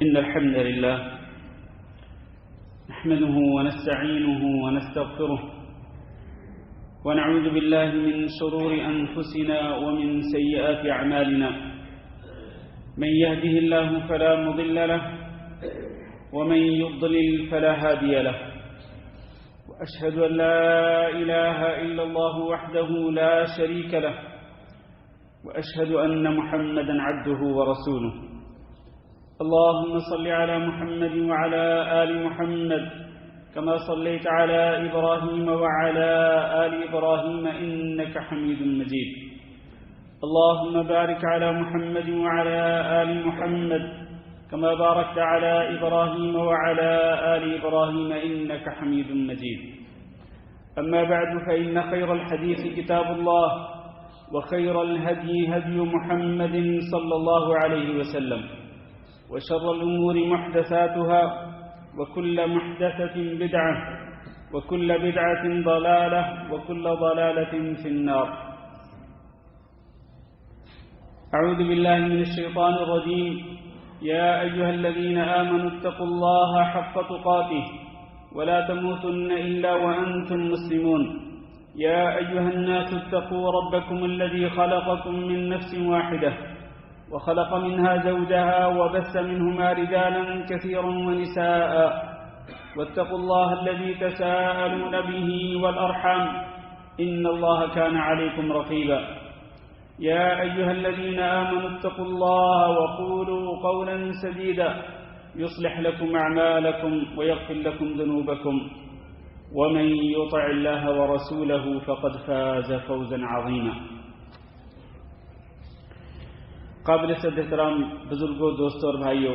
إن الحمد لله نحمده ونستعينه ونستغفره ونعوذ بالله من شرور أنفسنا ومن سيئات أعمالنا. من يهده الله فلا مضل له ومن يضلل فلا هادي له. وأشهد أن لا إله إلا الله وحده لا شريك له وأشهد أن محمدا عبده ورسوله. اللهم صل على محمد وعلى آل محمد كما صليت على إبراهيم وعلى آل إبراهيم إنك حميد مجيد. اللهم بارك على محمد وعلى آل محمد كما باركت على إبراهيم وعلى آل إبراهيم إنك حميد مجيد. أما بعد، فإن خير الحديث كتاب الله وخير الهدي هدي محمد صلى الله عليه وسلم، وشر الأمور محدثاتها وكل محدثة بدعة وكل بدعة ضلالة وكل ضلالة في النار. أعوذ بالله من الشيطان الرجيم. يا أيها الذين آمنوا اتقوا الله حق تقاته ولا تموتن إلا وأنتم مسلمون. يا أيها الناس اتقوا ربكم الذي خلقكم من نفس واحدة وخلق منها زوجها وبث منهما رجالا كثيرا ونساء، واتقوا الله الذي تساءلون به والأرحام إن الله كان عليكم رقيبا. يا أيها الذين آمنوا اتقوا الله وقولوا قولا سديدا يصلح لكم أعمالكم ويغفر لكم ذنوبكم، ومن يطع الله ورسوله فقد فاز فوزا عظيما. قابل صد احترام بزرگوں، دوستوں اور بھائیوں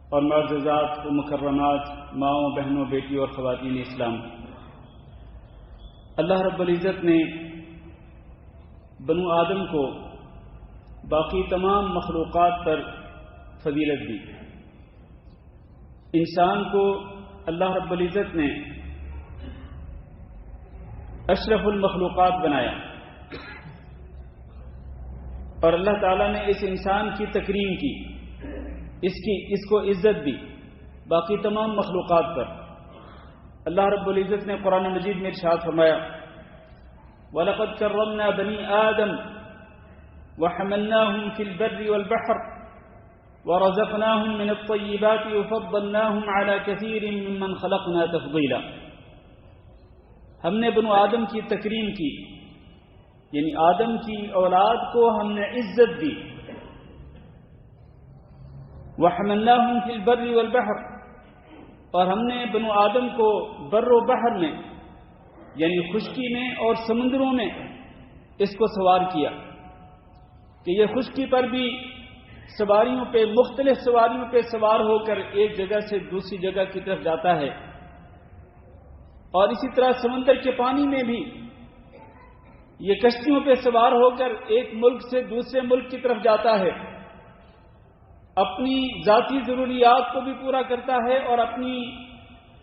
اور معززات و مکرمات، ماؤں، بہنوں، بیٹیوں اور خواتین اسلام، اللہ رب العزت نے بنو آدم کو باقی تمام مخلوقات پر فضیلت دی. انسان کو اللہ رب العزت نے اشرف المخلوقات بنایا اور اللہ تعالیٰ نے اس انسان کی تکریم کی، اس کو عزت دی باقی تمام مخلوقات پر. اللہ رب العزت نے قرآن مجید میں ارشاد فرمایا: وَلَقَدْ كَرَّمْنَا بَنِي آدَمَ وَحَمَلْنَاهُمْ فِي الْبَرِّ وَالْبَحْرِ وَرَزَقْنَاهُمْ مِنَ الطَّيِّبَاتِ وَفَضَّلْنَاهُمْ عَلَى كَثِيرٍ مِّمَّنْ خَلَقْنَا تَفْضِيلًا. ہم نے بنو آدم کی تکریم کی، یعنی آدم کی اولاد کو ہم نے عزت دی. وَحَمَلْنَاهُمْ فِي الْبَرِّ وَالْبَحْرِ، اور ہم نے بنو آدم کو بر و بحر میں یعنی خشکی میں اور سمندروں میں اس کو سوار کیا کہ یہ خشکی پر بھی سواریوں پہ، مختلف سواریوں پہ سوار ہو کر ایک جگہ سے دوسری جگہ کی طرف جاتا ہے، اور اسی طرح سمندر کے پانی میں بھی یہ کشتیوں پہ سوار ہو کر ایک ملک سے دوسرے ملک کی طرف جاتا ہے، اپنی ذاتی ضروریات کو بھی پورا کرتا ہے اور اپنی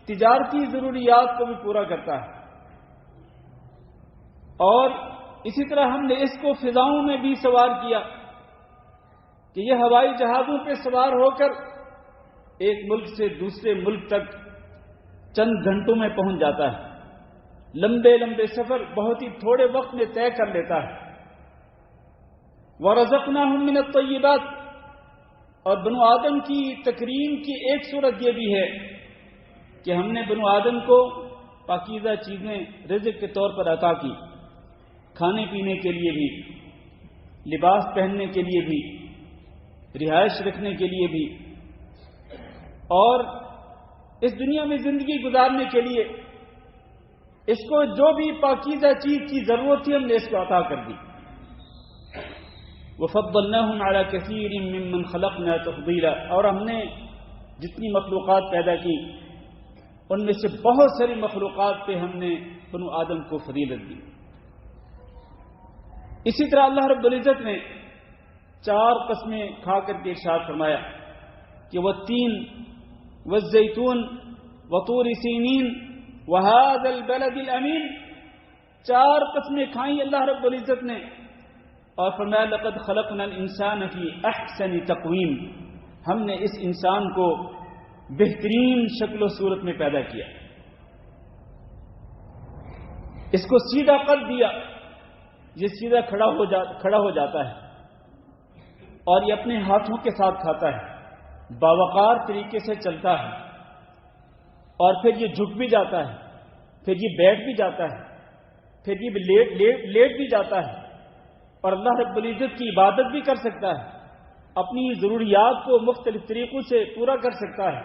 تجارتی ضروریات کو بھی پورا کرتا ہے. اور اسی طرح ہم نے اس کو فضاؤں میں بھی سوار کیا کہ یہ ہوائی جہازوں پہ سوار ہو کر ایک ملک سے دوسرے ملک تک چند گھنٹوں میں پہنچ جاتا ہے. لمبے لمبے سفر بہت ہی تھوڑے وقت میں طے کر لیتا ہے. وَرَزَقْنَاهُمْ مِنَ الطَّيِّبَاتِ، اور بنو آدم کی تکریم کی ایک صورت یہ بھی ہے کہ ہم نے بنو آدم کو پاکیزہ چیزیں رزق کے طور پر عطا کی، کھانے پینے کے لیے بھی، لباس پہننے کے لیے بھی، رہائش رکھنے کے لیے بھی، اور اس دنیا میں زندگی گزارنے کے لیے اس کو جو بھی پاکیزہ چیز کی ضرورت تھی ہم نے اس کو عطا کر دی. وَفَضَّلْنَاهُمْ عَلَى كَثِيرٍ مِّمَّنْ خَلَقْنَا تَفْضِيلًا، اور ہم نے جتنی مخلوقات پیدا کی ان میں سے بہت ساری مخلوقات پہ ہم نے بنو آدم کو فضیلت دی. اسی طرح اللہ رب العزت نے 4 قسمیں کھا کر کے ارشاد فرمایا کہ وَالتِّينِ وَالزَّيْتُونِ وَطُورِ سِينِينَ وَهَذَا الْبَلَدِ الْأَمِينَ، 4 قسمیں کھائیں اللہ رب العزت نے اور فرمایا لقد خلقنا الانسان فی احسن تقویم، ہم نے اس انسان کو بہترین شکل و صورت میں پیدا کیا، اس کو سیدھا قد دیا، یہ سیدھا کھڑا ہو جاتا ہے اور یہ اپنے ہاتھوں کے ساتھ کھاتا ہے، باوقار طریقے سے چلتا ہے، اور پھر یہ جھک بھی جاتا ہے، پھر یہ بیٹھ بھی جاتا ہے، پھر یہ لیٹ بھی جاتا ہے، اور اللہ رب العزت کی عبادت بھی کر سکتا ہے، اپنی ضروریات کو مختلف طریقوں سے پورا کر سکتا ہے۔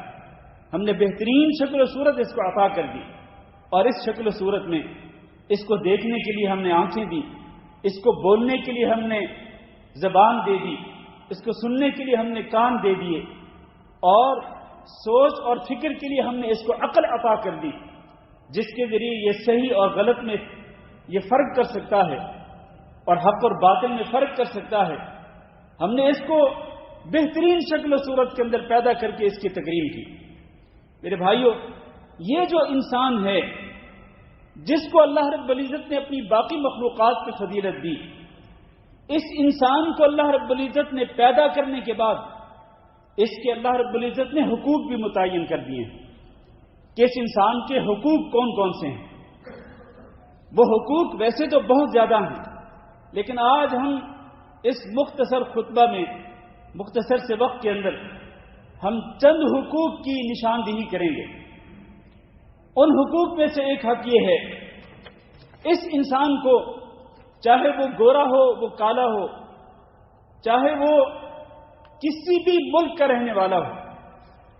ہم نے بہترین شکل و صورت اس کو عطا کر دی، اور اس شکل و صورت میں اس کو دیکھنے کے لیے ہم نے آنکھیں دی، اس کو بولنے کے لیے ہم نے زبان دے دی، اس کو سننے کے لیے ہم نے کان دے دیے، اور سوچ اور فکر کے لیے ہم نے اس کو عقل عطا کر دی، جس کے ذریعے یہ صحیح اور غلط میں یہ فرق کر سکتا ہے اور حق اور باطل میں فرق کر سکتا ہے۔ ہم نے اس کو بہترین شکل و صورت کے اندر پیدا کر کے اس کی تکریم کی۔ میرے بھائیو، یہ جو انسان ہے جس کو اللہ رب العزت نے اپنی باقی مخلوقات کی فضیلت دی، اس انسان کو اللہ رب العزت نے پیدا کرنے کے بعد اس کے اللہ رب العزت نے حقوق بھی متعین کر دیے ہیں کہ اس انسان کے حقوق کون کون سے ہیں۔ وہ حقوق ویسے تو بہت زیادہ ہیں، لیکن آج ہم اس مختصر خطبہ میں مختصر سے وقت کے اندر ہم چند حقوق کی نشاندہی کریں گے۔ ان حقوق میں سے ایک حق یہ ہے، اس انسان کو چاہے وہ گورا ہو، وہ کالا ہو، چاہے وہ کسی بھی ملک کا رہنے والا ہو،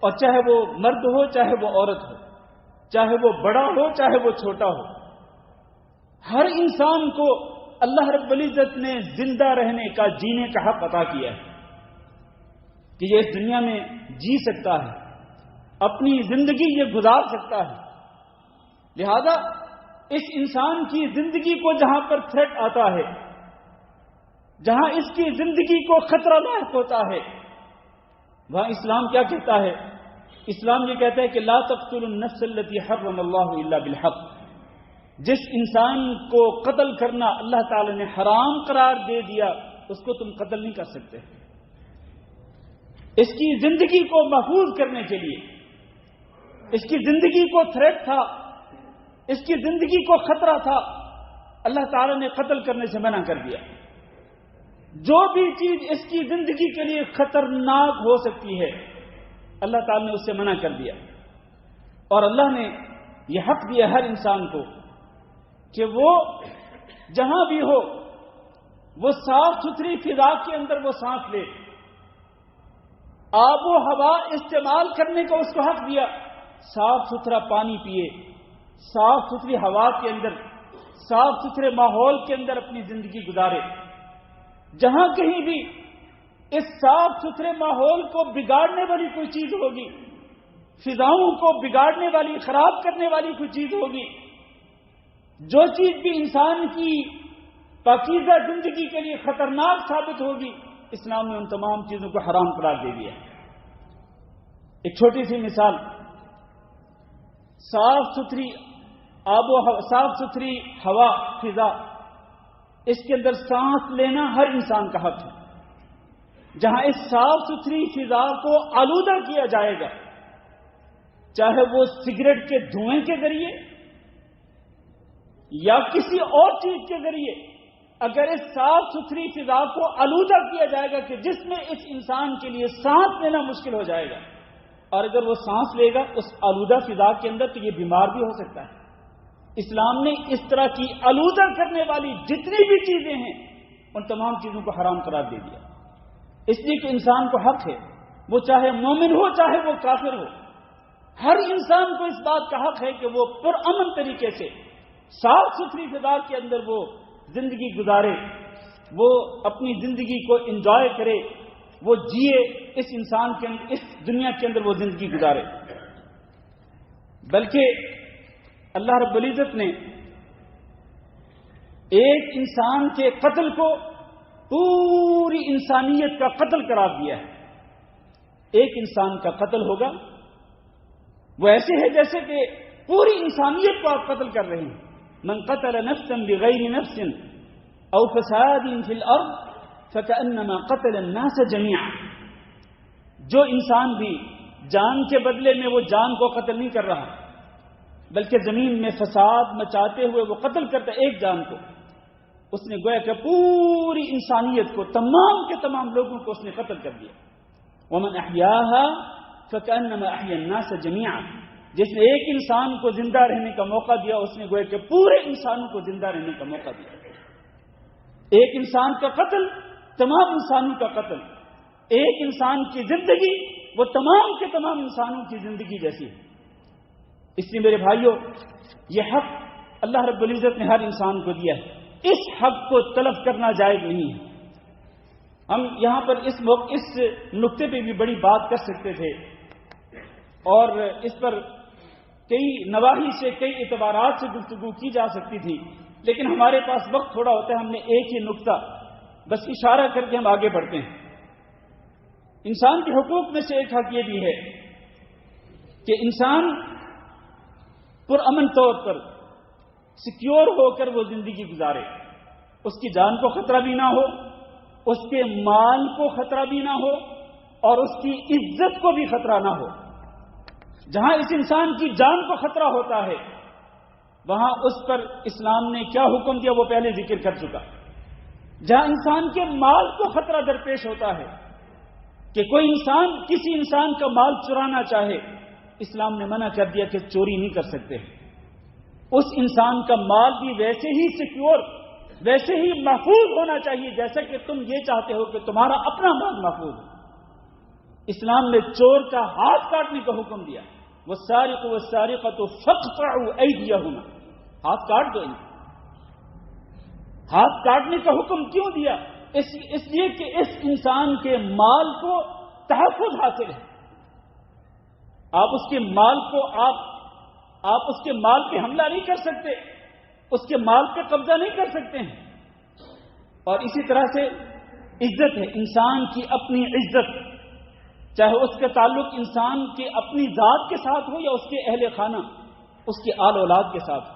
اور چاہے وہ مرد ہو چاہے وہ عورت ہو، چاہے وہ بڑا ہو چاہے وہ چھوٹا ہو، ہر انسان کو اللہ رب العزت نے زندہ رہنے کا، جینے کا حق عطا کیا ہے کہ یہ اس دنیا میں جی سکتا ہے، اپنی زندگی یہ گزار سکتا ہے۔ لہذا اس انسان کی زندگی کو جہاں پر تھریٹ آتا ہے، جہاں اس کی زندگی کو خطرہ لاحق ہوتا ہے، وہاں اسلام کیا کہتا ہے؟ اسلام یہ کہتا ہے کہ لا تقتلوا النفس التي حرم الله الا بالحق۔ جس انسان کو قتل کرنا اللہ تعالی نے حرام قرار دے دیا، اس کو تم قتل نہیں کر سکتے۔ اس کی زندگی کو محفوظ کرنے کے لیے، اس کی زندگی کو تھریٹ تھا، اس کی زندگی کو خطرہ تھا، اللہ تعالی نے قتل کرنے سے منع کر دیا۔ جو بھی چیز اس کی زندگی کے لیے خطرناک ہو سکتی ہے، اللہ تعالی نے اس سے منع کر دیا، اور اللہ نے یہ حق دیا ہر انسان کو کہ وہ جہاں بھی ہو وہ صاف ستھری فضا کے اندر وہ سانس لے، آب و ہوا استعمال کرنے کا اس کو حق دیا، صاف ستھرا پانی پیے، صاف ستھری ہوا کے اندر، صاف ستھرے ماحول کے اندر اپنی زندگی گزارے۔ جہاں کہیں بھی اس صاف ستھرے ماحول کو بگاڑنے والی کوئی چیز ہوگی، فضاؤں کو بگاڑنے والی، خراب کرنے والی کوئی چیز ہوگی، جو چیز بھی انسان کی پاکیزہ زندگی کے لیے خطرناک ثابت ہوگی، اسلام نے ان تمام چیزوں کو حرام قرار دے دیا۔ ایک چھوٹی سی مثال، صاف ستھری آب و ہوا، صاف ستھری ہوا، فضا، اس کے اندر سانس لینا ہر انسان کا حق ہے۔ جہاں اس صاف ستھری فضا کو آلودہ کیا جائے گا، چاہے وہ سگریٹ کے دھوئیں کے ذریعے یا کسی اور چیز کے ذریعے، اگر اس صاف ستھری فضا کو آلودہ کیا جائے گا کہ جس میں اس انسان کے لیے سانس لینا مشکل ہو جائے گا، اور اگر وہ سانس لے گا اس آلودہ فضا کے اندر، تو یہ بیمار بھی ہو سکتا ہے۔ اسلام نے اس طرح کی آلودہ کرنے والی جتنی بھی چیزیں ہیں ان تمام چیزوں کو حرام قرار دے دیا، اس لیے کہ انسان کو حق ہے، وہ چاہے مومن ہو چاہے وہ کافر ہو، ہر انسان کو اس بات کا حق ہے کہ وہ پرامن طریقے سے صاف ستھری فضا کے اندر وہ زندگی گزارے، وہ اپنی زندگی کو انجوائے کرے، وہ جیے، اس انسان کے اندر، اس دنیا کے اندر وہ زندگی گزارے۔ بلکہ اللہ رب العزت نے ایک انسان کے قتل کو پوری انسانیت کا قتل قرار دیا ہے۔ ایک انسان کا قتل ہوگا وہ ایسے ہے جیسے کہ پوری انسانیت کو آپ قتل کر رہے ہیں۔ من قتل نفسا بغیر نفس او فساد فی الارض فکأنما قتل الناس جميعا۔ جو انسان بھی جان کے بدلے میں وہ جان کو قتل نہیں کر رہا بلکہ زمین میں فساد مچاتے ہوئے وہ قتل کرتا ہے ایک جان کو، اس نے گویا کہ پوری انسانیت کو، تمام کے تمام لوگوں کو اس نے قتل کر دیا۔ ومن احیاها فکأنما احیا الناس جميعا، جس نے ایک انسان کو زندہ رہنے کا موقع دیا اس نے گویا کہ پورے انسانوں کو زندہ رہنے کا موقع دیا۔ ایک انسان کا قتل تمام انسانوں کا قتل، ایک انسان کی زندگی وہ تمام کے تمام انسانوں کی زندگی جیسی ہے۔ اس لیے میرے بھائیوں، یہ حق اللہ رب العزت نے ہر انسان کو دیا ہے، اس حق کو تلف کرنا جائز نہیں ہے۔ ہم یہاں پر اس نقطے پہ بھی بڑی بات کر سکتے تھے اور اس پر کئی نواحی سے، کئی اعتبارات سے گفتگو کی جا سکتی تھی، لیکن ہمارے پاس وقت تھوڑا ہوتا ہے، ہم نے ایک ہی نقطہ بس اشارہ کر کے ہم آگے بڑھتے ہیں۔ انسان کے حقوق میں سے ایک حق یہ بھی ہے کہ انسان پرامن طور پر سیکیور ہو کر وہ زندگی گزارے، اس کی جان کو خطرہ بھی نہ ہو، اس کے مال کو خطرہ بھی نہ ہو اور اس کی عزت کو بھی خطرہ نہ ہو۔ جہاں اس انسان کی جان کو خطرہ ہوتا ہے وہاں اس پر اسلام نے کیا حکم دیا وہ پہلے ذکر کر چکا۔ جہاں انسان کے مال کو خطرہ درپیش ہوتا ہے کہ کوئی انسان کسی انسان کا مال چرانا چاہے، اسلام نے منع کر دیا کہ چوری نہیں کر سکتے۔ اس انسان کا مال بھی ویسے ہی سیکیور، ویسے ہی محفوظ ہونا چاہیے جیسا کہ تم یہ چاہتے ہو کہ تمہارا اپنا مال محفوظ ہو۔ اسلام نے چور کا ہاتھ کاٹنے کا حکم دیا، والسارق والسارقۃ فاقطعوا ایدیہما، ہاتھ کاٹ دو۔ ہاتھ کاٹنے کا حکم کیوں دیا؟ اس لیے کہ اس انسان کے مال کو تحفظ حاصل ہے۔ آپ اس کے مال کو آپ اس کے مال پہ حملہ نہیں کر سکتے، اس کے مال پہ قبضہ نہیں کر سکتے ہیں۔ اور اسی طرح سے عزت ہے، انسان کی اپنی عزت، چاہے اس کا تعلق انسان کے اپنی ذات کے ساتھ ہو یا اس کے اہل خانہ، اس کے آل اولاد کے ساتھ،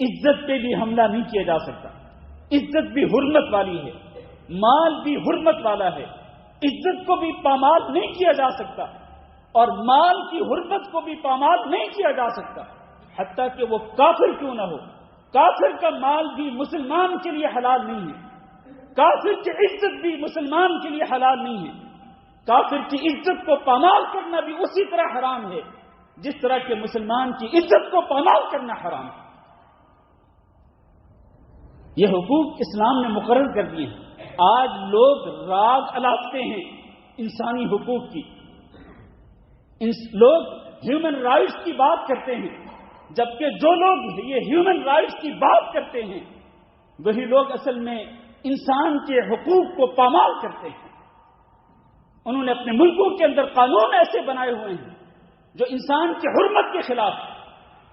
عزت پہ بھی حملہ نہیں کیا جا سکتا۔ عزت بھی حرمت والی ہے، مال بھی حرمت والا ہے، عزت کو بھی پامال نہیں کیا جا سکتا اور مال کی حرمت کو بھی پامال نہیں کیا جا سکتا، حتیٰ کہ وہ کافر کیوں نہ ہو۔ کافر کا مال بھی مسلمان کے لیے حلال نہیں ہے، کافر کی عزت بھی مسلمان کے لیے حلال نہیں ہے۔ کافر کی عزت کو پامال کرنا بھی اسی طرح حرام ہے جس طرح کہ مسلمان کی عزت کو پامال کرنا حرام ہے۔ یہ حقوق اسلام نے مقرر کر دیے ہیں۔ آج لوگ راگ الاپتے ہیں انسانی حقوق کی، لوگ ہیومن رائٹس کی بات کرتے ہیں، جبکہ جو لوگ یہ ہیومن رائٹس کی بات کرتے ہیں وہی لوگ اصل میں انسان کے حقوق کو پامال کرتے ہیں۔ انہوں نے اپنے ملکوں کے اندر قانون ایسے بنائے ہوئے ہیں جو انسان کی حرمت کے خلاف ہے،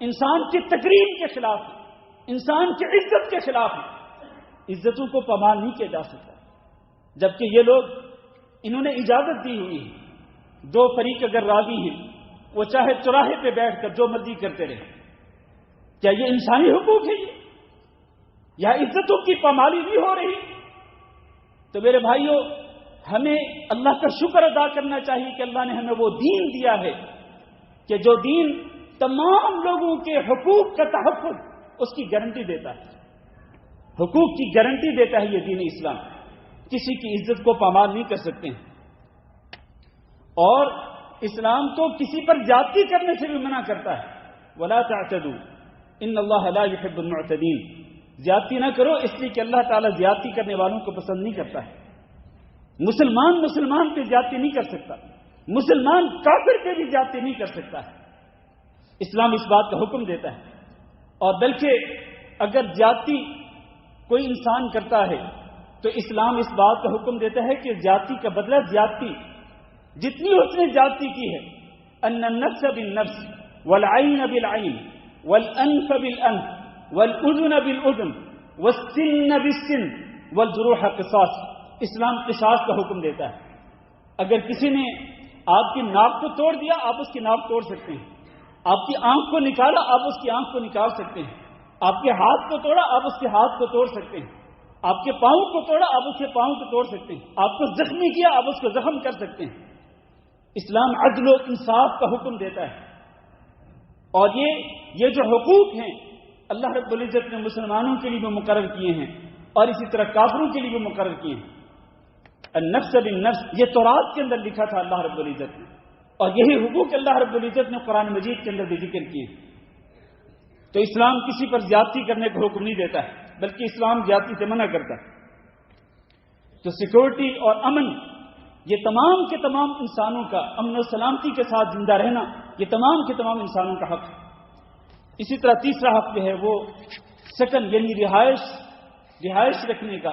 انسان کی تکریم کے خلاف ہے، انسان کی عزت کے خلاف ہے۔ عزتوں کو پامال نہیں کیا جا سکتا، جبکہ یہ لوگ انہوں نے اجازت دی ہوئی ہے۔ دو فریق اگر راضی ہیں وہ چاہے چوراہے پہ بیٹھ کر جو مرضی کرتے رہے، کیا یہ انسانی حقوق ہے؟ یہ یا عزتوں کی پامالی نہیں ہو رہی؟ تو میرے بھائیوں، ہمیں اللہ کا شکر ادا کرنا چاہیے کہ اللہ نے ہمیں وہ دین دیا ہے کہ جو دین تمام لوگوں کے حقوق کا تحفظ اس کی گارنٹی دیتا ہے، حقوق کی گارنٹی دیتا ہے یہ دین اسلام۔ کسی کی عزت کو پامال نہیں کر سکتے ہیں، اور اسلام تو کسی پر زیادتی کرنے سے بھی منع کرتا ہے، وَلَا تَعْتَدُوا إِنَّ اللَّهَ لَا يُحِبُّ الْمُعْتَدِينَ، زیادتی نہ کرو، اس لیے کہ اللہ تعالیٰ زیادتی کرنے والوں کو پسند نہیں کرتا ہے۔ مسلمان پہ زیادتی نہیں کر سکتا، مسلمان کافر پہ بھی زیادتی نہیں کر سکتا ہے۔ اسلام اس بات کا حکم دیتا ہے، اور بلکہ اگر زیادتی کوئی انسان کرتا ہے تو اسلام اس بات کا حکم دیتا ہے کہ زیادتی کا بدلہ زیادتی جتنی اس نے زیادتی کی ہے، ان النفس بالنفس والعین بالعین والانف بالانف والاذن بالاذن والسن بالسن والجروح قصاص، اسلام قصاص کا حکم دیتا ہے۔ اگر کسی نے آپ کی ناک کو توڑ دیا آپ اس کی ناک توڑ سکتے ہیں، آپ کی آنکھ کو نکالا آپ اس کی آنکھ کو نکال سکتے ہیں، آپ کے ہاتھ کو توڑا آپ اس کے ہاتھ کو توڑ سکتے ہیں، آپ کے پاؤں کو توڑا آپ اس کے پاؤں کو توڑ سکتے ہیں، آپ کو زخمی کیا آپ اس کو زخم کر سکتے ہیں۔ اسلام عدل و انصاف کا حکم دیتا ہے، اور یہ جو حقوق ہیں اللہ رب العزت نے مسلمانوں کے لیے بھی مقرر کیے ہیں اور اسی طرح کافروں کے لیے بھی مقرر کیے ہیں۔ النفس بالنفس یہ تورات کے اندر لکھا تھا اللہ رب العزت نے، اور یہی حقوق اللہ رب العزت نے قرآن مجید کے اندر بھی ذکر کیے ہیں۔ تو اسلام کسی پر زیادتی کرنے کا حکم نہیں دیتا ہے، بلکہ اسلام زیادتی سے منع کرتا ہے۔ تو سیکورٹی اور امن یہ تمام کے تمام انسانوں کا، امن و سلامتی کے ساتھ زندہ رہنا یہ تمام کے تمام انسانوں کا حق ہے۔ اسی طرح تیسرا حق جو ہے وہ سکن یعنی رہائش رکھنے کا،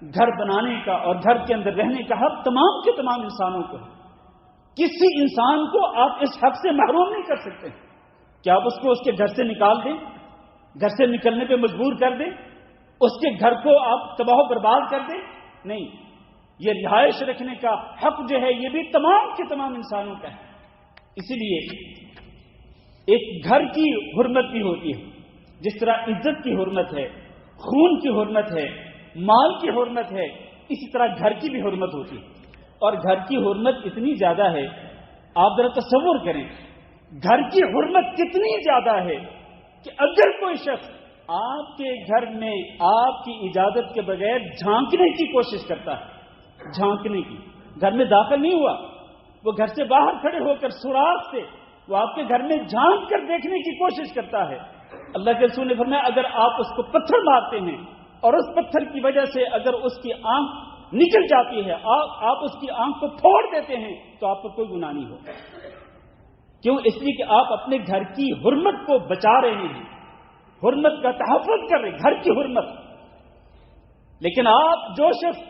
گھر بنانے کا اور گھر کے اندر رہنے کا حق تمام کے تمام انسانوں کو ہے۔ کسی انسان کو آپ اس حق سے محروم نہیں کر سکتے کہ آپ اس کو اس کے گھر سے نکال دیں، گھر سے نکلنے پہ مجبور کر دیں، اس کے گھر کو آپ تباہ و برباد کر دیں، نہیں، یہ رہائش رکھنے کا حق جو ہے یہ بھی تمام کے تمام انسانوں کا ہے۔ اسی لیے ایک گھر کی حرمت بھی ہوتی ہے، جس طرح عزت کی حرمت ہے، خون کی حرمت ہے، مال کی حرمت ہے، اسی طرح گھر کی بھی حرمت ہوتی ہے۔ اور گھر کی حرمت اتنی زیادہ ہے، آپ ذرا تصور کریں گھر کی حرمت کتنی زیادہ ہے کہ اگر کوئی شخص آپ کے گھر میں آپ کی اجازت کے بغیر جھانکنے کی کوشش کرتا ہے، جھانکنے کی، گھر میں داخل نہیں ہوا، وہ گھر سے باہر کھڑے ہو کر سوراخ سے وہ آپ کے گھر میں جھانک کر دیکھنے کی کوشش کرتا ہے، اللہ کے رسول نے فرمایا اگر آپ اس کو پتھر مارتے ہیں اور اس پتھر کی وجہ سے اگر اس کی آنکھ نکل جاتی ہے، آپ اس کی آنکھ کو پھوڑ دیتے ہیں تو آپ کو کوئی گناہ نہیں ہوگا۔ کیوں؟ اس لیے کہ آپ اپنے گھر کی حرمت کو بچا رہے ہیں، حرمت کا تحفظ کر رہے ہیں، گھر کی حرمت۔ لیکن آپ جو شخص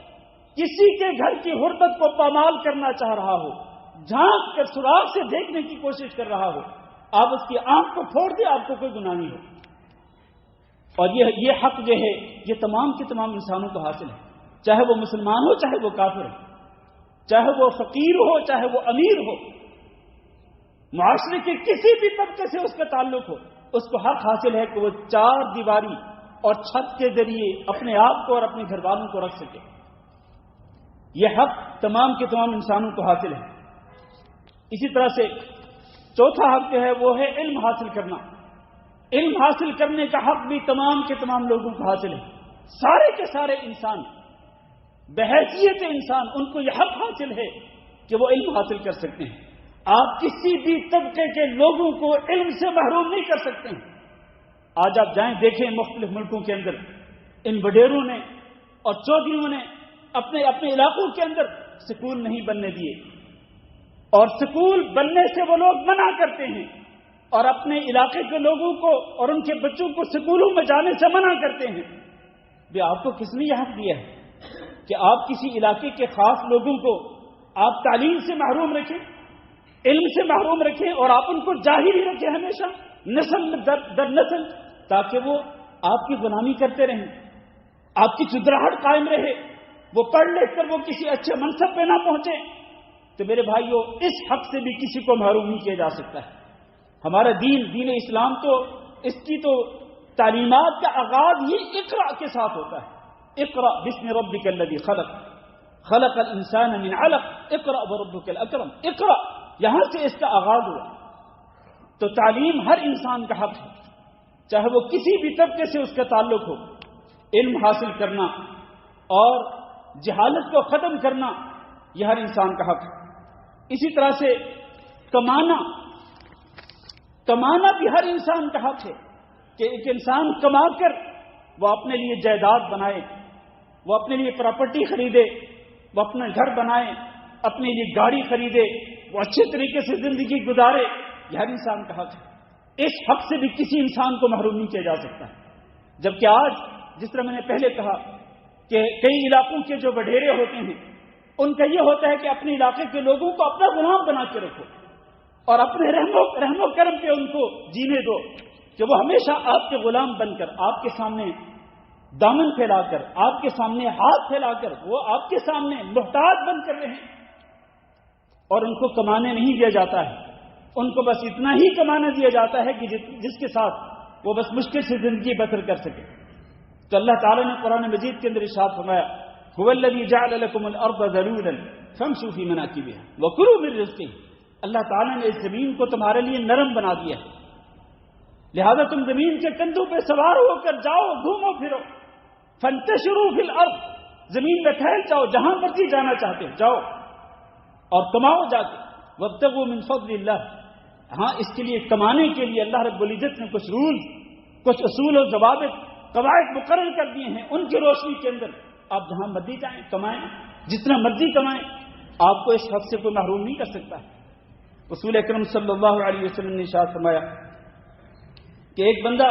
کسی کے گھر کی حرمت کو پامال کرنا چاہ رہا ہو، جھانک کر سراغ سے دیکھنے کی کوشش کر رہا ہو، آپ اس کی آنکھ کو پھوڑ دیں، آپ کو کوئی گناہ نہیں ہو۔ اور یہ حق جو ہے یہ تمام کے تمام انسانوں کو حاصل ہے، چاہے وہ مسلمان ہو چاہے وہ کافر ہو، چاہے وہ فقیر ہو چاہے وہ امیر ہو، معاشرے کے کسی بھی طبقے سے اس کا تعلق ہو، اس کو حق حاصل ہے کہ وہ چار دیواری اور چھت کے ذریعے اپنے آپ کو اور اپنے گھر والوں کو رکھ سکے۔ یہ حق تمام کے تمام انسانوں کو حاصل ہے۔ اسی طرح سے چوتھا حق جو ہے وہ ہے علم حاصل کرنا۔ علم حاصل کرنے کا حق بھی تمام کے تمام لوگوں کو حاصل ہے۔ سارے کے سارے انسان بحیثیت انسان ان کو یہ حق حاصل ہے کہ وہ علم حاصل کر سکتے ہیں۔ آپ کسی بھی طبقے کے لوگوں کو علم سے محروم نہیں کر سکتے ہیں۔ آج آپ جائیں دیکھیں مختلف ملکوں کے اندر ان وڈیروں نے اور چودھریوں نے اپنے علاقوں کے اندر سکول نہیں بننے دیے، اور سکول بننے سے وہ لوگ منع کرتے ہیں، اور اپنے علاقے کے لوگوں کو اور ان کے بچوں کو سکولوں میں جانے سے منع کرتے ہیں۔ بھی آپ کو کس نے یہ حق دیا ہے کہ آپ کسی علاقے کے خاص لوگوں کو آپ تعلیم سے محروم رکھیں، علم سے محروم رکھیں، اور آپ ان کو جاہل ہی رکھیں ہمیشہ نسل در نسل، تاکہ وہ آپ کی غلامی کرتے رہیں، آپ کی چدراہٹ قائم رہے، وہ پڑھ لکھ کر وہ کسی اچھے منصب پہ نہ پہنچے۔ تو میرے بھائیوں اس حق سے بھی کسی کو محروم نہیں کیا جا سکتا ہے۔ ہمارا دین اسلام تو اس کی تو تعلیمات کا آغاز ہی اقرا کے ساتھ ہوتا ہے۔ اقرا بسم ربک الذی خلق خلق الانسان من علق اقرا وربک الاکرم، اقرا یہاں سے اس کا آغاز ہوا۔ تو تعلیم ہر انسان کا حق ہے، چاہے وہ کسی بھی طبقے سے اس کا تعلق ہو۔ علم حاصل کرنا اور جہالت کو ختم کرنا یہ ہر انسان کا حق ہے۔ اسی طرح سے کمانا بھی ہر انسان کا حق ہے کہ ایک انسان کما کر وہ اپنے لیے جائیداد بنائے، وہ اپنے لیے پراپرٹی خریدے، وہ اپنا گھر بنائے، اپنے لیے گاڑی خریدے، وہ اچھے طریقے سے زندگی گزارے، یہ ہر انسان کا حق ہے۔ اس حق سے بھی کسی انسان کو محروم نہیں کیا جا سکتا ہے۔ جبکہ آج جس طرح میں نے پہلے کہا کہ کئی علاقوں کے جو وڈیرے ہوتے ہیں ان کا یہ ہوتا ہے کہ اپنے علاقے کے لوگوں کو اپنا غلام بنا کے رکھو اور اپنے رحم و کرم پہ ان کو جینے دو، کہ وہ ہمیشہ آپ کے غلام بن کر آپ کے سامنے دامن پھیلا کر، آپ کے سامنے ہاتھ پھیلا کر وہ آپ کے سامنے محتاج بن کر رہیں، اور ان کو کمانے نہیں دیا جاتا ہے، ان کو بس اتنا ہی کمانا دیا جاتا ہے کہ جس کے ساتھ وہ بس مشکل سے زندگی بسر کر سکے۔ تو اللہ تعالیٰ نے قرآن مجید کے اندر ارشاد فرمایا هو الذي جعل لكم الارض ذلولا فامشوا في مناكبها وكلوا من رزقه اللہ تعالیٰ نے اس زمین کو تمہارے لیے نرم بنا دیا ہے، لہذا تم زمین کے کندھوں پہ سوار ہو کر جاؤ، گھومو پھرو، فانتشروا فی الارض، زمین میں پھیل جاؤ، جہاں مرضی جانا چاہتے ہو جاؤ اور کماؤ جا کے، وابتغوا من فضل اللہ۔ ہاں، اس کے لیے کمانے کے لیے اللہ رب العزت نے کچھ رول، کچھ اصول و ضوابط، قواعد مقرر کر دیے ہیں، ان کی روشنی کے اندر آپ جہاں مرضی جائیں، کمائیں، جتنا مرضی کمائیں، آپ کو اس حق سے کوئی محروم نہیں کر سکتا۔ رسول اکرم صلی اللہ علیہ وسلم نے ارشاد فرمایا کہ ایک بندہ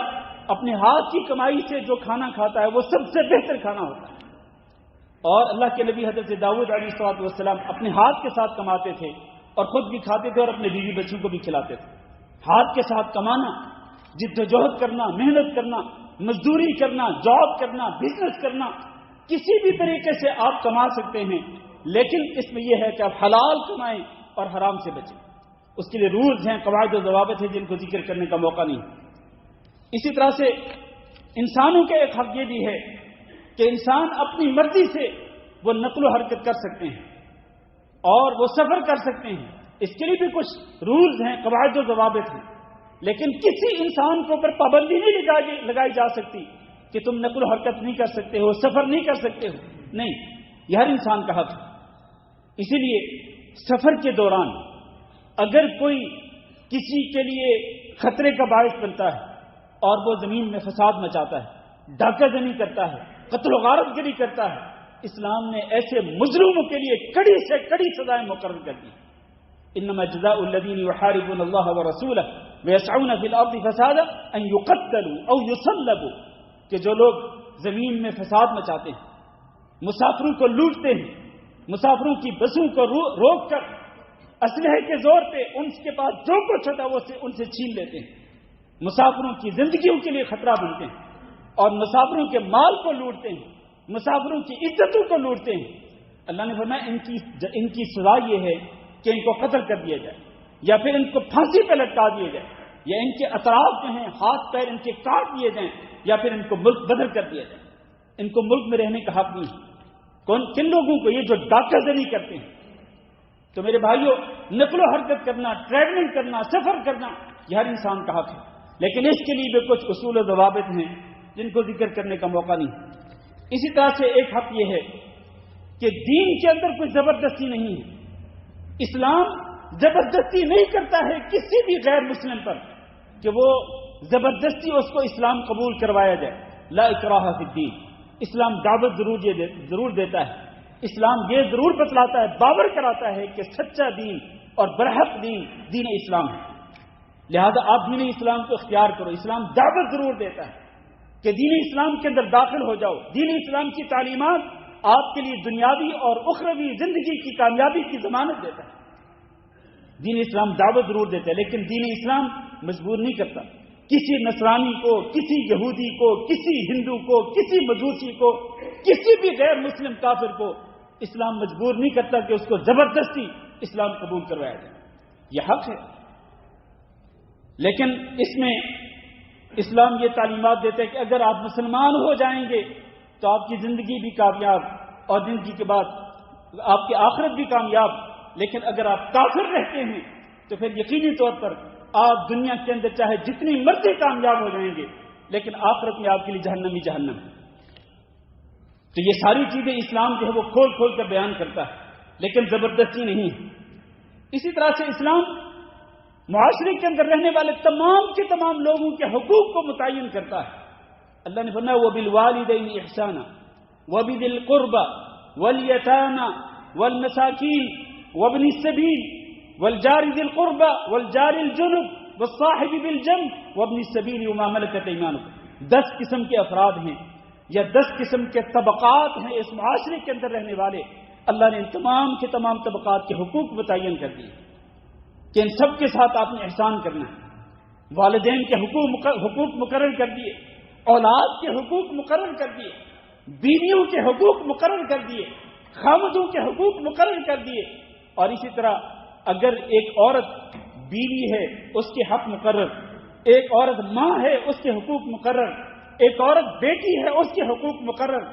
اپنے ہاتھ کی کمائی سے جو کھانا کھاتا ہے وہ سب سے بہتر کھانا ہوتا ہے، اور اللہ کے نبی حضرت داؤد علیہ السلام اپنے ہاتھ کے ساتھ کماتے تھے اور خود بھی کھاتے تھے اور اپنے بیوی بچوں کو بھی کھلاتے تھے۔ ہاتھ کے ساتھ کمانا، جد و جہد کرنا، محنت کرنا، مزدوری کرنا، جاب کرنا، بزنس کرنا، کسی بھی طریقے سے آپ کما سکتے ہیں، لیکن اس میں یہ ہے کہ آپ حلال کمائیں اور حرام سے بچیں۔ اس کے لیے رولز ہیں، قواعد و ضوابط ہیں جن کو ذکر کرنے کا موقع نہیں۔ اسی طرح سے انسانوں کا ایک حق یہ بھی ہے کہ انسان اپنی مرضی سے وہ نقل و حرکت کر سکتے ہیں اور وہ سفر کر سکتے ہیں، اس کے لیے بھی کچھ رولز ہیں، قواعد و ضوابط ہیں، لیکن کسی انسان کے اوپر پابندی نہیں لگائی جا سکتی کہ تم نقل و حرکت نہیں کر سکتے ہو، سفر نہیں کر سکتے ہو، نہیں، یہ ہر انسان کا حق ہے۔ اسی لیے سفر کے دوران اگر کوئی کسی کے لیے خطرے کا باعث بنتا ہے اور وہ زمین میں فساد مچاتا ہے، ڈاکہ زنی کرتا ہے، قتل و غارت گری کرتا ہے، اسلام نے ایسے مظلوموں کے لیے کڑی سے کڑی سزائیں مقرر کر دی۔ انما جزاء الذین یحاربون اللہ ورسولہ ویسعون فی الارض فسادا ان یقتلوا او یصلبوا، کہ جو لوگ زمین میں فساد مچاتے ہیں، مسافروں کو لوٹتے ہیں، مسافروں کی بسوں کو روک کر اسلحے کے زور پہ ان کے پاس جو کچھ ہوتا ہے وہ ان سے چھین لیتے ہیں، مسافروں کی زندگیوں کے لیے خطرہ بنتے ہیں اور مسافروں کے مال کو لوٹتے ہیں، مسافروں کی عزتوں کو لوٹتے ہیں، اللہ نے فرمایا ان کی سزا یہ ہے کہ ان کو قتل کر دیا جائے یا پھر ان کو پھانسی پہ لٹکا دیا جائے یا ان کے اطراف جو ہیں ہاتھ پیر ان کے کاٹ دیے جائیں یا پھر ان کو ملک بدر کر دیا جائے۔ ان کو ملک میں رہنے کا حق نہیں ہے۔ کن لوگوں کو؟ یہ جو ڈاکہ زنی کرتے ہیں۔ تو میرے بھائیوں، نقل و حرکت کرنا، ٹریولنگ کرنا، سفر کرنا، یہ ہر انسان کا حق ہے، لیکن اس کے لیے بھی کچھ اصول و ضوابط ہیں جن کو ذکر کرنے کا موقع نہیں۔ اسی طرح سے ایک حق یہ ہے کہ دین کے اندر کوئی زبردستی نہیں ہے۔ اسلام زبردستی نہیں کرتا ہے کسی بھی غیر مسلم پر کہ وہ زبردستی اس کو اسلام قبول کروایا جائے۔ لا اکراہ فی الدین، اسلام دعوت ضرور دیتا ہے، اسلام یہ ضرور بتلاتا ہے، باور کراتا ہے کہ سچا دین اور برحق دین اسلام ہے، لہذا آپ دین اسلام کو اختیار کرو۔ اسلام دعوت ضرور دیتا ہے کہ دین اسلام کے اندر داخل ہو جاؤ۔ دین اسلام کی تعلیمات آپ کے لیے دنیاوی اور اخروی زندگی کی کامیابی کی ضمانت دیتا ہے۔ دین اسلام دعوت ضرور دیتا ہے، لیکن دین اسلام مجبور نہیں کرتا کسی نصرانی کو، کسی یہودی کو، کسی ہندو کو، کسی مجوسی کو، کسی بھی غیر مسلم کافر کو اسلام مجبور نہیں کرتا کہ اس کو زبردستی اسلام قبول کروایا جائے۔ یہ حق ہے، لیکن اس میں اسلام یہ تعلیمات دیتا ہے کہ اگر آپ مسلمان ہو جائیں گے تو آپ کی زندگی بھی کامیاب اور زندگی کے بعد آپ کی آخرت بھی کامیاب، لیکن اگر آپ کافر رہتے ہیں تو پھر یقینی طور پر آپ دنیا کے اندر چاہے جتنی مرضی کامیاب ہو جائیں گے لیکن آخرت میں آپ کے لیے جہنم ہی جہنم ہے۔ تو یہ ساری چیزیں اسلام جو ہے وہ کھول کھول کر بیان کرتا ہے، لیکن زبردستی نہیں ہے۔ اسی طرح سے اسلام معاشرے کے اندر رہنے والے تمام کے تمام لوگوں کے حقوق کو متعین کرتا ہے۔ اللہ نے فرمایا وَبِالْوَالِدَيْنِ إِحْسَانًا وَبِذِي الْقُرْبَى وَالْيَتَامَى وَالْمَسَاكِينِ وَابْنِ السَّبِيلِ وَالْجَارِ ذِي الْقُرْبَى وَالْجَارِ الْجُنُبِ وَالصَّاحِبِ بِالْجَنبِ وَابْنِ السَّبِيلِ وَمَا مَلَكَتْ أَيْمَانُكُمْ۔ 10 قسم کے افراد ہیں یا 10 قسم کے طبقات ہیں اس معاشرے کے اندر رہنے والے۔ اللہ نے ان تمام کے تمام طبقات کے حقوق متعین کر دیے کہ ان سب کے ساتھ آپ نے احسان کرنا ہے۔ والدین کے حقوق مقرر کر دیے، اولاد کے حقوق مقرر کر دیے، بیویوں کے حقوق مقرر کر دیے، خامدوں کے حقوق مقرر کر دیے، اور اسی طرح اگر ایک عورت بیوی ہے اس کے حق مقرر، ایک عورت ماں ہے اس کے حقوق مقرر، ایک عورت بیٹی ہے اس کے حقوق مقرر۔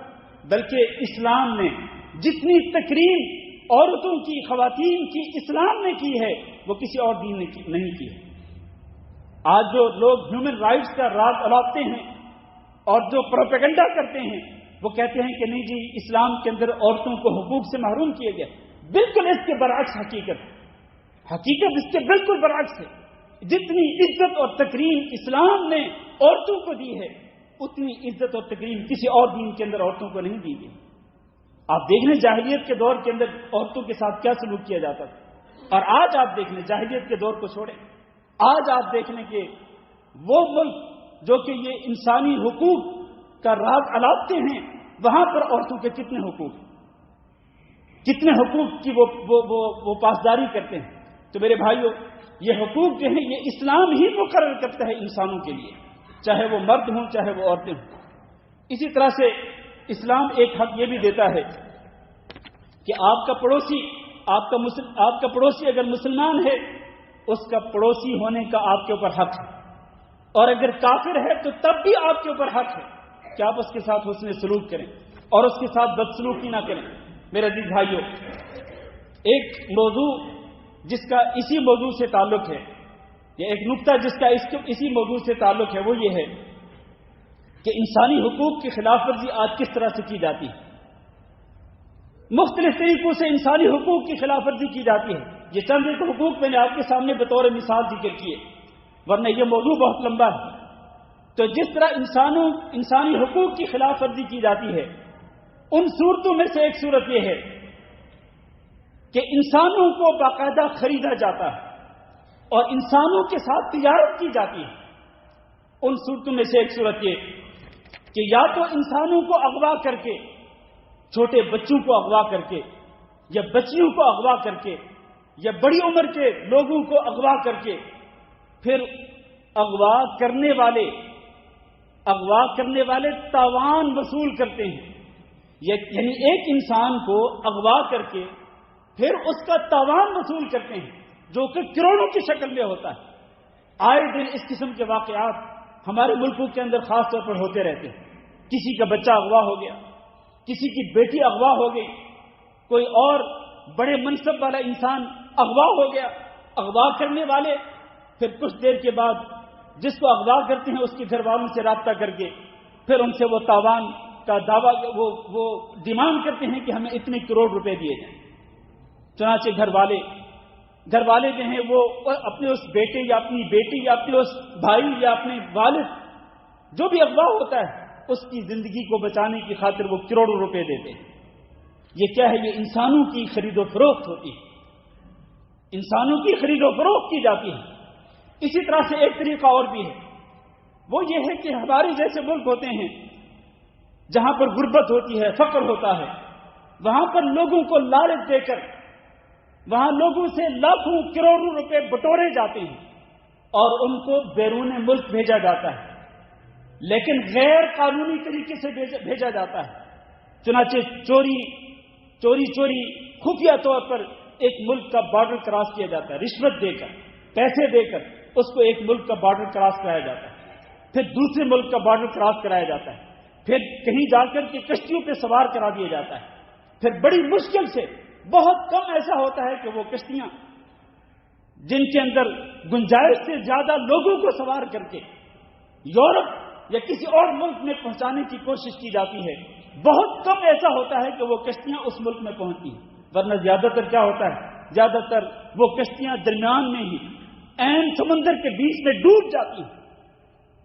بلکہ اسلام نے جتنی تکریم عورتوں کی، خواتین کی اسلام نے کی ہے وہ کسی اور دین نے نہیں کی ہے۔ آج جو لوگ ہیومن رائٹس کا راز الاپتے ہیں اور جو پروپیگنڈا کرتے ہیں وہ کہتے ہیں کہ نہیں جی اسلام کے اندر عورتوں کو حقوق سے محروم کیا گیا، بالکل اس کے برعکس حقیقت اس کے بالکل برعکس ہے۔ جتنی عزت اور تکریم اسلام نے عورتوں کو دی ہے اتنی عزت اور تکریم کسی اور دین کے اندر عورتوں کو نہیں دی گئی۔ آپ دیکھ لیں جاہلیت کے دور کے اندر عورتوں کے ساتھ کیا سلوک کیا جاتا تھا، اور آج آپ دیکھ لیں جاہلیت کے دور کو چھوڑیں، آج آپ دیکھ لیں کہ وہ ملک جو کہ یہ انسانی حقوق کا راز الاپتے ہیں وہاں پر عورتوں کے کتنے حقوق کی وہ پاسداری کرتے ہیں۔ تو میرے بھائیوں یہ حقوق جو ہیں یہ اسلام ہی مقرر کرتا ہے انسانوں کے لیے، چاہے وہ مرد ہوں چاہے وہ عورتیں ہوں۔ اسی طرح سے اسلام ایک حق یہ بھی دیتا ہے کہ آپ کا پڑوسی اگر مسلمان ہے اس کا پڑوسی ہونے کا آپ کے اوپر حق ہے، اور اگر کافر ہے تو تب بھی آپ کے اوپر حق ہے کہ آپ اس کے ساتھ حسن سلوک کریں اور اس کے ساتھ بدسلوکی نہ کریں۔ میرے عزیز بھائیوں، ایک موضوع جس کا اسی موضوع سے تعلق ہے، یا ایک نقطہ جس کا اسی موضوع سے تعلق ہے، وہ یہ ہے کہ انسانی حقوق کی خلاف ورزی آج کس طرح سے کی جاتی ہے۔ مختلف طریقوں سے انسانی حقوق کی خلاف ورزی کی جاتی ہے۔ یہ چند ایک حقوق میں نے آپ کے سامنے بطور مثال ذکر کیے، ورنہ یہ موضوع بہت لمبا ہے۔ تو جس طرح انسانی حقوق کی خلاف ورزی کی جاتی ہے، ان صورتوں میں سے ایک صورت یہ ہے کہ انسانوں کو باقاعدہ خریدا جاتا ہے اور انسانوں کے ساتھ تجارت کی جاتی ہے۔ ان صورتوں میں سے ایک صورت یہ کہ یا تو انسانوں کو اغوا کر کے، چھوٹے بچوں کو اغوا کر کے، یا بچیوں کو اغوا کر کے، یا بڑی عمر کے لوگوں کو اغوا کر کے، پھر اغوا کرنے والے تاوان وصول کرتے ہیں، یعنی ایک انسان کو اغوا کر کے پھر اس کا تاوان وصول کرتے ہیں جو کہ کروڑوں کی شکل میں ہوتا ہے۔ آئے دن اس قسم کے واقعات ہمارے ملکوں کے اندر خاص طور پر ہوتے رہتے ہیں۔ کسی کا بچہ اغوا ہو گیا، کسی کی بیٹی اغوا ہو گئی، کوئی اور بڑے منصب والا انسان اغوا ہو گیا۔ اغوا کرنے والے پھر کچھ دیر کے بعد جس کو اغوا کرتے ہیں اس کے گھر والوں سے رابطہ کر کے پھر ان سے وہ تاوان کا دعویٰ وہ ڈیمانڈ کرتے ہیں کہ ہمیں اتنے کروڑ روپے دیے جائیں۔ چنانچہ گھر والے جو ہیں وہ اپنے اس بیٹے یا اپنی بیٹی یا اپنے اس بھائی یا اپنے والد جو بھی اغوا ہوتا ہے اس کی زندگی کو بچانے کی خاطر وہ کروڑوں روپے دیتے ہیں۔ یہ کیا ہے؟ یہ انسانوں کی خرید و فروخت ہوتی ہے، انسانوں کی خرید و فروخت کی جاتی ہے۔ اسی طرح سے ایک طریقہ اور بھی ہے، وہ یہ ہے کہ ہمارے جیسے ملک ہوتے ہیں جہاں پر غربت ہوتی ہے، فقر ہوتا ہے، وہاں پر لوگوں کو لالچ دے کر وہاں لوگوں سے لاکھوں کروڑوں روپے بٹورے جاتے ہیں اور ان کو بیرون ملک بھیجا جاتا ہے، لیکن غیر قانونی طریقے سے بھیجا جاتا ہے۔ چنانچہ چوری خفیہ طور پر ایک ملک کا بارڈر کراس کیا جاتا ہے، رشوت دے کر، پیسے دے کر اس کو ایک ملک کا بارڈر کراس کرایا جاتا ہے، پھر دوسرے ملک کا بارڈر کراس کرایا جاتا ہے، پھر کہیں جا کر کے کشتیوں پہ سوار کرا دیا جاتا ہے، پھر بڑی مشکل سے بہت کم ایسا ہوتا ہے کہ وہ کشتیاں جن کے اندر گنجائش سے زیادہ لوگوں کو سوار کر کے یورپ یا کسی اور ملک میں پہنچانے کی کوشش کی جاتی ہے، بہت کم ایسا ہوتا ہے کہ وہ کشتیاں اس ملک میں پہنچتی ہیں، ورنہ زیادہ تر کیا ہوتا ہے؟ زیادہ تر وہ کشتیاں درمیان میں ہی عین سمندر کے بیچ میں ڈوب جاتی ہیں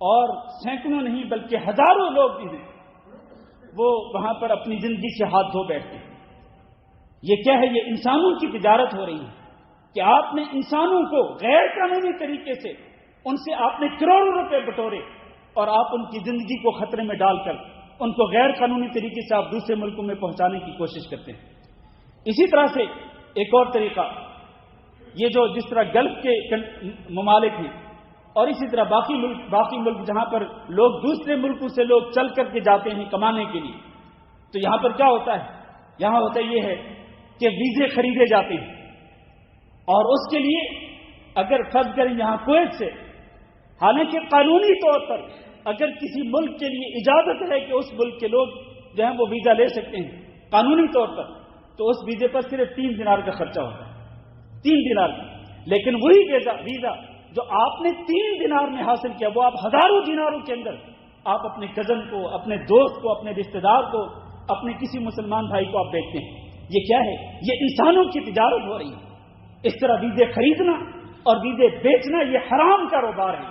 اور سینکڑوں نہیں بلکہ ہزاروں لوگ بھی ہیں وہ وہاں پر اپنی زندگی سے ہاتھ دھو بیٹھتے ہیں۔ یہ کیا ہے؟ یہ انسانوں کی تجارت ہو رہی ہے کہ آپ نے انسانوں کو غیر قانونی طریقے سے ان سے آپ نے کروڑوں روپے بٹورے اور آپ ان کی زندگی کو خطرے میں ڈال کر ان کو غیر قانونی طریقے سے آپ دوسرے ملکوں میں پہنچانے کی کوشش کرتے ہیں۔ اسی طرح سے ایک اور طریقہ یہ جو جس طرح گلف کے ممالک ہیں اور اسی طرح باقی ملک جہاں پر لوگ دوسرے ملکوں سے لوگ چل کر کے جاتے ہیں کمانے کے لیے، تو یہاں پر کیا ہوتا ہے؟ یہاں ہوتا یہ ہے کہ ویزے خریدے جاتے ہیں اور اس کے لیے اگر فرض کریں یہاں کویت سے، حالانکہ قانونی طور پر اگر کسی ملک کے لیے اجازت ہے کہ اس ملک کے لوگ جو ہیں وہ ویزا لے سکتے ہیں قانونی طور پر، تو اس ویزے پر صرف 3 دینار کا خرچہ ہوتا ہے، 3 دینار کا. لیکن وہی ویزا جو آپ نے 3 دینار میں حاصل کیا، وہ آپ ہزاروں دیناروں کے اندر آپ اپنے کزن کو، اپنے دوست کو، اپنے رشتہ دار کو، اپنے کسی مسلمان بھائی کو آپ بیچتے ہیں. یہ کیا ہے؟ یہ انسانوں کی تجارت ہو رہی ہے. اس طرح ویزے خریدنا اور ویزے بیچنا یہ حرام کاروبار ہے،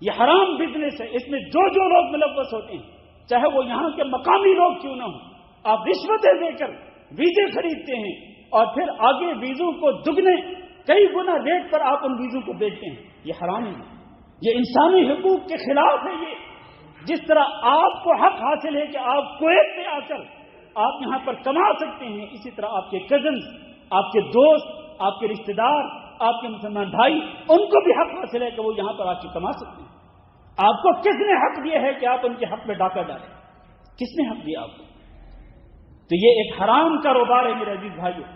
یہ حرام بزنس ہے. اس میں جو لوگ ملوث ہوتے ہیں، چاہے وہ یہاں کے مقامی لوگ کیوں نہ ہوں، آپ رشوتیں دے کر ویزے خریدتے ہیں اور پھر آگے ویزوں کو دگنے کئی گنا ریٹ پر آپ ان ویزوں کو بیچتے ہیں. یہ حرام ہے، یہ انسانی حقوق کے خلاف ہے. یہ جس طرح آپ کو حق حاصل ہے کہ آپ کویت میں آ کر آپ یہاں پر کما سکتے ہیں، اسی طرح آپ کے کزنز، آپ کے دوست، آپ کے رشتہ دار، آپ کے مسلمان بھائی، ان کو بھی حق حاصل ہے کہ وہ یہاں پر آ کے کما سکتے ہیں. آپ کو کس نے حق دیا ہے کہ آپ ان کے حق میں ڈاکہ ڈالیں؟ کس نے حق دیا آپ کو؟ تو یہ ایک حرام کاروبار ہے میرے عزیز بھائیوں.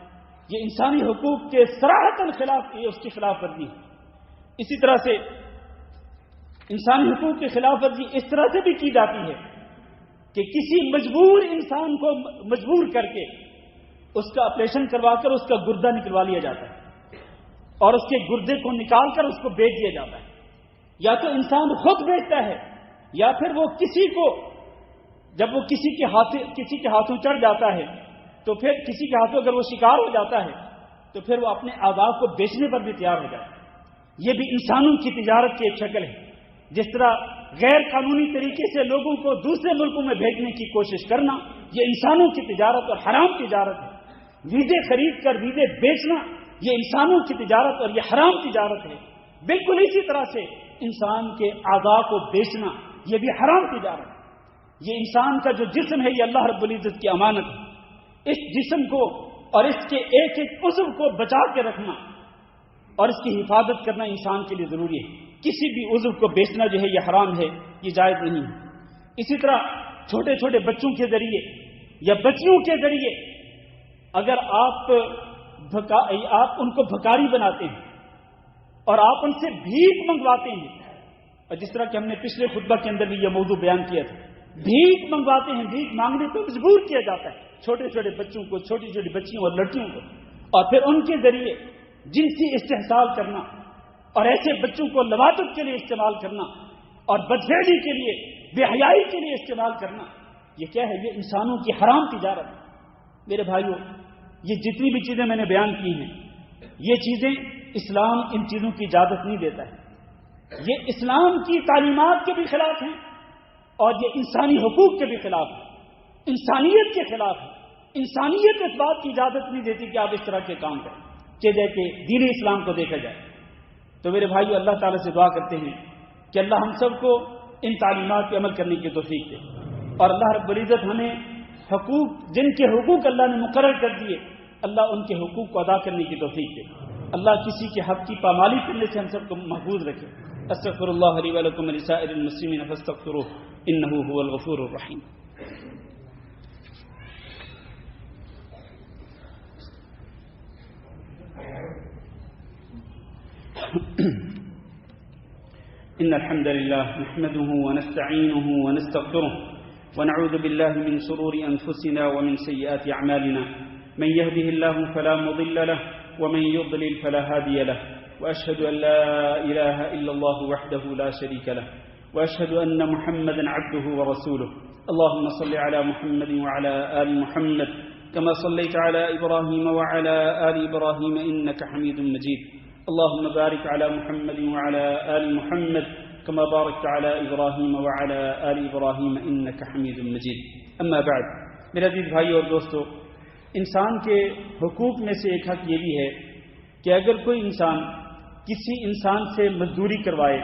یہ انسانی حقوق کے صراحتاً خلاف، یہ اس کی خلاف ورزی ہے. اسی طرح سے انسانی حقوق کی خلاف ورزی اس طرح سے بھی کی جاتی ہے کہ کسی مجبور انسان کو مجبور کر کے اس کا آپریشن کروا کر اس کا گردہ نکلوا لیا جاتا ہے اور اس کے گردے کو نکال کر اس کو بیچ دیا جاتا ہے. یا تو انسان خود بیچتا ہے یا پھر وہ کسی کو، جب وہ کسی کے ہاتھوں چڑھ جاتا ہے تو پھر کسی کے ہاتھوں اگر وہ شکار ہو جاتا ہے تو پھر وہ اپنے آزاد کو بیچنے پر بھی تیار ہو جاتا ہے. یہ بھی انسانوں کی تجارت کی ایک شکل ہے. جس طرح غیر قانونی طریقے سے لوگوں کو دوسرے ملکوں میں بھیجنے کی کوشش کرنا، یہ انسانوں کی تجارت اور حرام تجارت ہے. ویزے خرید کر ویزے بیچنا یہ انسانوں کی تجارت اور یہ حرام تجارت ہے. بالکل اسی طرح سے انسان کے اعضاء کو بیچنا یہ بھی حرام تجارت ہے. یہ انسان کا جو جسم ہے یہ اللہ رب العزت کی امانت ہے. اس جسم کو اور اس کے ایک ایک عضو کو بچا کے رکھنا اور اس کی حفاظت کرنا انسان کے لیے ضروری ہے. کسی بھی عضو کو بیچنا جو ہے یہ حرام ہے، یہ جائز نہیں ہے. اسی طرح چھوٹے چھوٹے بچوں کے ذریعے یا بچیوں کے ذریعے اگر آپ ان کو بھکاری بناتے ہیں اور آپ ان سے بھیک منگواتے ہیں، اور جس طرح کہ ہم نے پچھلے خطبہ کے اندر بھی یہ موضوع بیان کیا تھا، بھیک منگواتے ہیں، بھیک مانگنے کو مجبور کیا جاتا ہے چھوٹے چھوٹے بچوں کو، چھوٹی چھوٹی بچیوں اور لڑکیوں کو، اور پھر ان کے ذریعے جنسی استحصال کرنا اور ایسے بچوں کو لواطت کے لیے استعمال کرنا اور بدفعلی کے لیے، بے حیائی کے لیے استعمال کرنا، یہ کیا ہے؟ یہ انسانوں کی حرام تجارت ہے. میرے بھائیوں، یہ جتنی بھی چیزیں میں نے بیان کی ہیں، یہ چیزیں اسلام ان چیزوں کی اجازت نہیں دیتا ہے. یہ اسلام کی تعلیمات کے بھی خلاف ہیں اور یہ انسانی حقوق کے بھی خلاف ہے، انسانیت کے خلاف ہے. انسانیت اس بات کی اجازت نہیں دیتی کہ آپ اس طرح کے کام کریں کہ جیسے دین اسلام کو دیکھا جائے. تو میرے بھائیو، اللہ تعالیٰ سے دعا کرتے ہیں کہ اللہ ہم سب کو ان تعلیمات پہ عمل کرنے کی توفیق دے، اور اللہ رب العزت ہمیں حقوق، جن کے حقوق اللہ نے مقرر کر دیے، اللہ ان کے حقوق کو ادا کرنے کی توفیق دے. اللہ کسی کے حق کی پامالی کرنے سے ہم سب کو محفوظ رکھے. استغفر اللہ لی ولکم ولسائر المسلمین فاستغفروہ انہ هو الغفور الرحیم. إن الحمد لله نحمده ونستعينه ونستغفره ونعوذ بالله من شرور أنفسنا ومن سيئات أعمالنا. من يهده الله فلا مضل له ومن يضلل فلا هادي له. وأشهد أن لا إله إلا الله وحده لا شريك له وأشهد أن محمدا عبده ورسوله. اللهم صل على محمد وعلى آل محمد كما صليت على إبراهيم وعلى آل إبراهيم إنك حميد مجيد. اللهم بارك على محمد وعلى آل محمد كما باركت على إبراهيم وعلى آل إبراهيم إنك حميد مجيد. أما بعد، میرے عزیز بھائی اور دوستو، انسان کے حقوق میں سے ایک حق یہ بھی ہے کہ اگر کوئی انسان کسی انسان سے مزدوری کروائے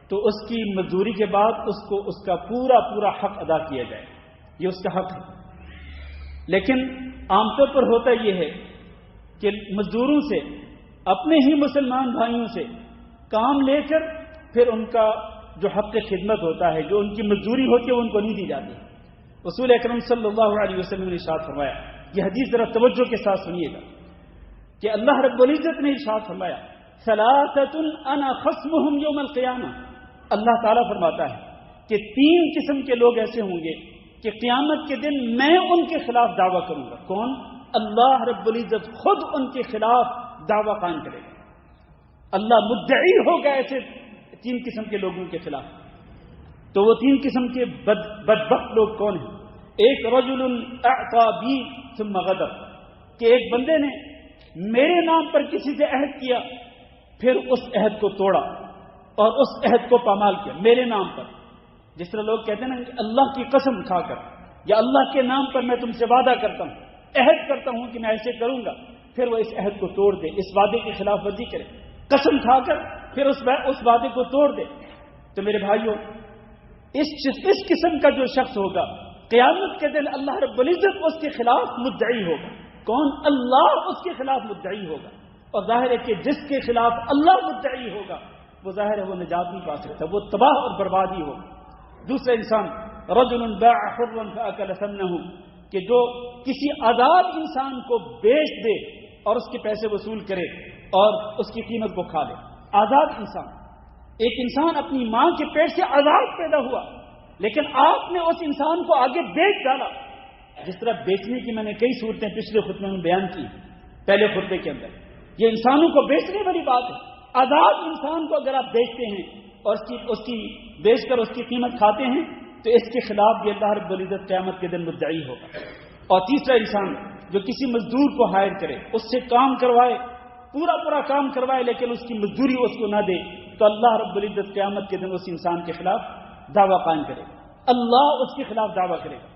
تو اس کی مزدوری کے بعد اس کو اس کا پورا پورا حق ادا کیا جائے. یہ اس کا حق ہے. لیکن عام طور پر ہوتا یہ ہے کہ مزدوروں سے، اپنے ہی مسلمان بھائیوں سے کام لے کر پھر ان کا جو حق خدمت ہوتا ہے، جو ان کی مزدوری ہوتی ہے، وہ ان کو نہیں دی جاتی. رسول اکرم صلی اللہ علیہ وسلم نے ارشاد فرمایا، یہ حدیث ذرا توجہ کے ساتھ سنیے گا، کہ اللہ رب العزت نے ارشاد فرمایا، ثلاثۃ انا خصمہم یوم القیامہ. اللہ تعالیٰ فرماتا ہے کہ 3 قسم کے لوگ ایسے ہوں گے کہ قیامت کے دن میں ان کے خلاف دعویٰ کروں گا. کون؟ اللہ رب العزت خود ان کے خلاف دعویٰ قائم کرے گا. اللہ مدعی ہوگا ایسے 3 قسم کے لوگوں کے خلاف. تو وہ 3 قسم کے بدبخت لوگ کون ہیں؟ ایک رجل اعطى بی ثم غدر، کہ ایک بندے نے میرے نام پر کسی سے عہد کیا، پھر اس عہد کو توڑا اور اس عہد کو پامال کیا میرے نام پر. جس طرح لوگ کہتے ہیں نا کہ اللہ کی قسم کھا کر یا اللہ کے نام پر میں تم سے وعدہ کرتا ہوں، عہد کرتا ہوں کہ میں ایسے کروں گا، پھر وہ اس عہد کو توڑ دے، اس وعدے کی خلاف ورزی کرے، قسم کھا کر پھر اس وعدے کو توڑ دے. تو میرے بھائیوں، اس قسم کا جو شخص ہوگا قیامت کے دن اللہ رب العزت اس کے خلاف مدعی ہوگا. کون؟ اللہ اس کے خلاف مدعی ہوگا. اور ظاہر ہے کہ جس کے خلاف اللہ مدعی ہوگا وہ ظاہر ہے وہ نجات نہیں پا سکتا، وہ تباہ اور بربادی ہوگا. دوسرا انسان رجل باع حرا فاكل ثمنه، کہ جو کسی آزاد انسان کو بیچ دے اور اس کے پیسے وصول کرے اور اس کی قیمت کو کھا لے. آزاد انسان، ایک انسان اپنی ماں کے پیٹ سے آزاد پیدا ہوا، لیکن آپ نے اس انسان کو آگے بیچ ڈالا. جس طرح بیچنے کی میں نے کئی صورتیں پچھلے خطبے میں بیان کی، پہلے خطبے کے اندر یہ انسانوں کو بیچنے والی بات ہے. آزاد انسان کو اگر آپ بیچتے ہیں اور اس کی بیچ کر اس کی قیمت کھاتے ہیں تو اس کے خلاف بھی اللہ رب العزت قیامت کے دن مدعی ہوگا. اور تیسرا انسان جو کسی مزدور کو ہائر کرے، اس سے کام کروائے، پورا کام کروائے، لیکن اس کی مزدوری اس کو نہ دے، تو اللہ رب العزت قیامت کے دن اس انسان کے خلاف دعویٰ قائم کرے گا. اللہ اس کے خلاف دعویٰ کرے گا.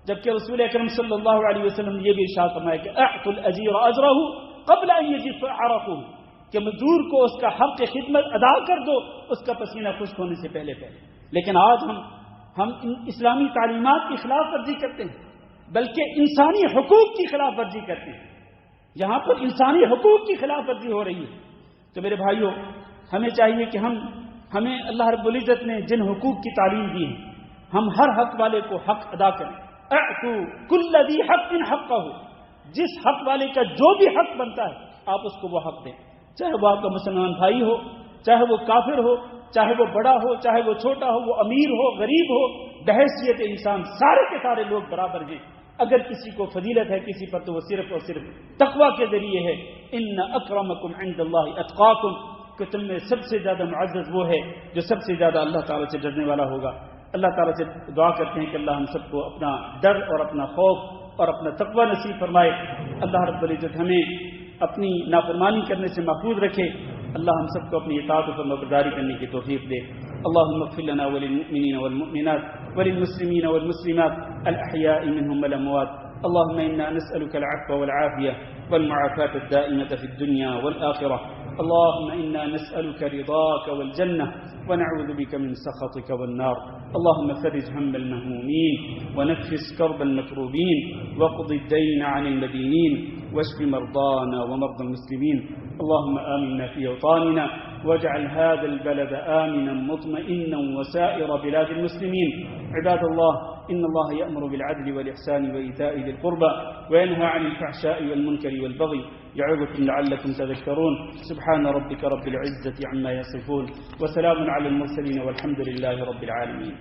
جبکہ رسول اکرم صلی اللہ علیہ وسلم نے یہ بھی ارشاد فرمایا کہ اعطوا الاجیر اجرہ قبل ان یجف عرقہ، کہ مزدور کو اس کا حق خدمت ادا کر دو اس کا پسینہ خشک ہونے سے پہلے. لیکن آج ہم اسلامی تعلیمات کی خلاف ورزی کرتے ہیں، بلکہ انسانی حقوق کی خلاف ورزی کرتے ہیں. یہاں پر انسانی حقوق کی خلاف ورزی ہو رہی ہے. تو میرے بھائیوں، ہمیں چاہیے کہ ہمیں اللہ رب العزت نے جن حقوق کی تعلیم دی ہے، ہم ہر حق والے کو حق ادا کریں. اعطوا کل ذی حق حقہ، جس حق والے کا جو بھی حق بنتا ہے آپ اس کو وہ حق دیں، چاہے وہ آپ کا مسلمان بھائی ہو، چاہے وہ کافر ہو، چاہے وہ بڑا ہو، چاہے وہ چھوٹا ہو، وہ امیر ہو، غریب ہو، بحیثیت انسان سارے کے سارے لوگ برابر ہیں. اگر کسی کو فضیلت ہے کسی پر تو وہ صرف اور صرف تقوی کے ذریعے ہے. ان اکرمکم عند اللہ اتقاکم، کہ تم میں سب سے زیادہ معزز وہ ہے جو سب سے زیادہ اللہ تعالیٰ سے ڈرنے والا ہوگا. اللہ تعالیٰ سے دعا کرتے ہیں کہ اللہ ہم سب کو اپنا ڈر اور اپنا خوف اور اپنا تقوی نصیب فرمائے. اللہ رب العزت ہمیں اپنی نافرمانی کرنے سے محفوظ رکھے. اللہ ہم سب کو اپنی اطاعت و فرمانبرداری کرنے کی توفیق دے. اللهم اغفر لنا وللمؤمنين والمؤمنات وللمسلمين والمسلمات الأحياء منهم والأموات. اللهم إنا نسألك العفو والعافية والمعافاة الدائمة في الدنيا والآخرة. اللهم إنا نسألك رضاك والجنة ونعوذ بك من سخطك والنار. اللهم فرج هم المهمومين ونفس كرب المكروبين واقض الدين عن المدينين واشف مرضانا ومرضى المسلمين. اللهم آمنا في أوطاننا واجعل هذا البلد آمنا مطمئنا وسائر بلاد المسلمين. عباد الله، إن الله يأمر بالعدل والإحسان وإيتاء ذي القربى وينهى عن الفحشاء والمنكر والبغي يعظكم لعلكم تذكرون. سبحان ربك رب العزة عما يصفون وسلام على المرسلين والحمد لله رب العالمين.